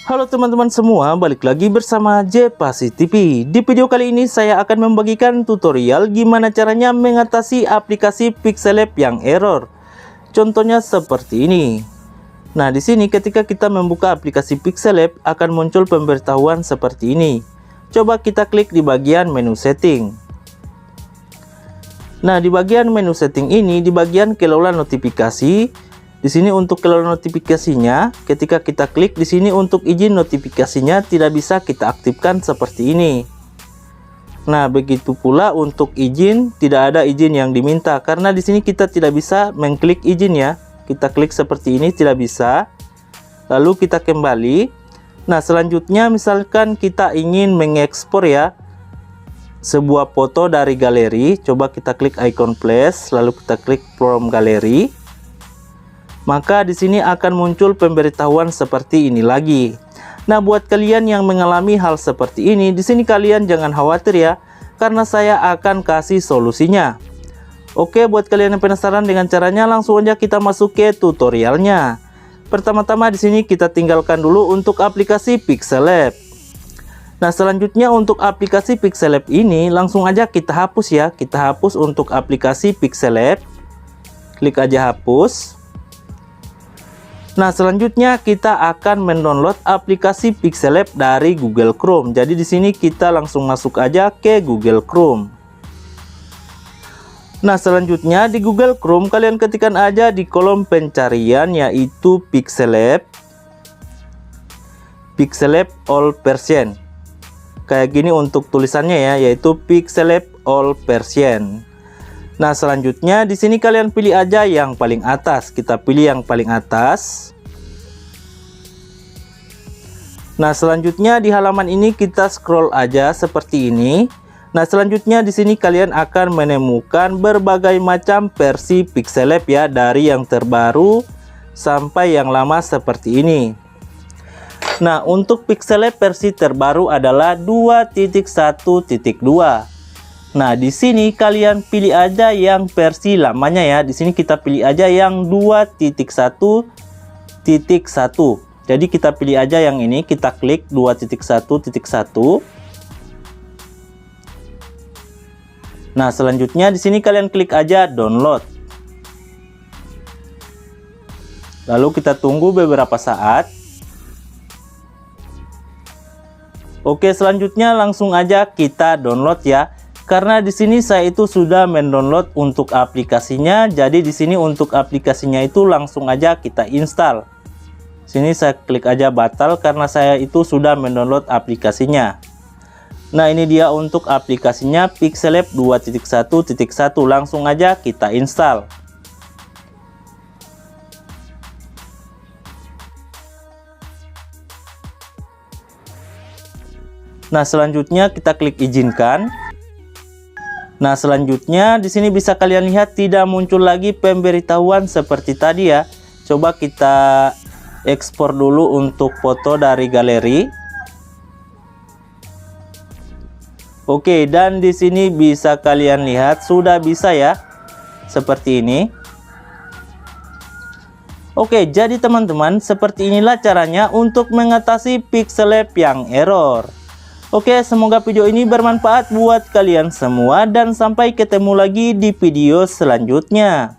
Halo teman-teman semua, balik lagi bersama Jepasi TV. Di video kali ini saya akan membagikan tutorial gimana caranya mengatasi aplikasi Pixel Lab yang error. Contohnya seperti ini. Nah, di sini ketika kita membuka aplikasi Pixel Lab akan muncul pemberitahuan seperti ini. Coba kita klik di bagian menu setting. Nah, di bagian menu setting ini, di bagian kelola notifikasi, di sini untuk kelola notifikasinya, ketika kita klik di sini untuk izin notifikasinya tidak bisa kita aktifkan seperti ini. Nah, begitu pula untuk izin, tidak ada izin yang diminta karena di sini kita tidak bisa mengklik izin ya. Kita klik seperti ini tidak bisa. Lalu kita kembali. Nah, selanjutnya misalkan kita ingin mengekspor ya sebuah foto dari galeri, coba kita klik icon plus, lalu kita klik from gallery. Maka di sini akan muncul pemberitahuan seperti ini lagi. Nah, buat kalian yang mengalami hal seperti ini, di sini kalian jangan khawatir ya, karena saya akan kasih solusinya. Oke, buat kalian yang penasaran dengan caranya, langsung aja kita masuk ke tutorialnya. Pertama-tama di sini kita tinggalkan dulu untuk aplikasi Pixel Lab. Nah, selanjutnya untuk aplikasi Pixel Lab ini langsung aja kita hapus ya. Kita hapus untuk aplikasi Pixel Lab. Klik aja hapus. Nah, selanjutnya kita akan mendownload aplikasi Pixel Lab dari Google Chrome. Jadi di sini kita langsung masuk aja ke Google Chrome. Nah, selanjutnya di Google Chrome kalian ketikkan aja di kolom pencarian yaitu Pixel Lab All Version. Kayak gini untuk tulisannya ya, yaitu Pixel Lab All Version. Nah, selanjutnya di sini kalian pilih aja yang paling atas. Kita pilih yang paling atas. Nah, selanjutnya di halaman ini kita scroll aja seperti ini. Nah, selanjutnya di sini kalian akan menemukan berbagai macam versi Pixel Lab ya, dari yang terbaru sampai yang lama seperti ini. Nah, untuk Pixel Lab versi terbaru adalah 2.1.2. Nah, di sini kalian pilih aja yang versi lamanya ya. Di sini kita pilih aja yang 2.1.1. Jadi kita pilih aja yang ini, kita klik 2.1.1. Nah, selanjutnya di sini kalian klik aja download. Lalu kita tunggu beberapa saat. Oke, selanjutnya langsung aja kita download ya. Karena di sini saya itu sudah mendownload untuk aplikasinya, jadi di sini untuk aplikasinya itu langsung aja kita install. Sini saya klik aja batal karena saya itu sudah mendownload aplikasinya. Nah, ini dia untuk aplikasinya Pixel Lab 2.1.1, langsung aja kita install. Nah, selanjutnya kita klik izinkan. Nah, selanjutnya di sini bisa kalian lihat tidak muncul lagi pemberitahuan seperti tadi ya. Coba kita ekspor dulu untuk foto dari galeri. Oke, dan di sini bisa kalian lihat sudah bisa ya. Seperti ini. Oke, jadi teman-teman, seperti inilah caranya untuk mengatasi Pixel Lab yang error. Oke, semoga video ini bermanfaat buat kalian semua dan sampai ketemu lagi di video selanjutnya.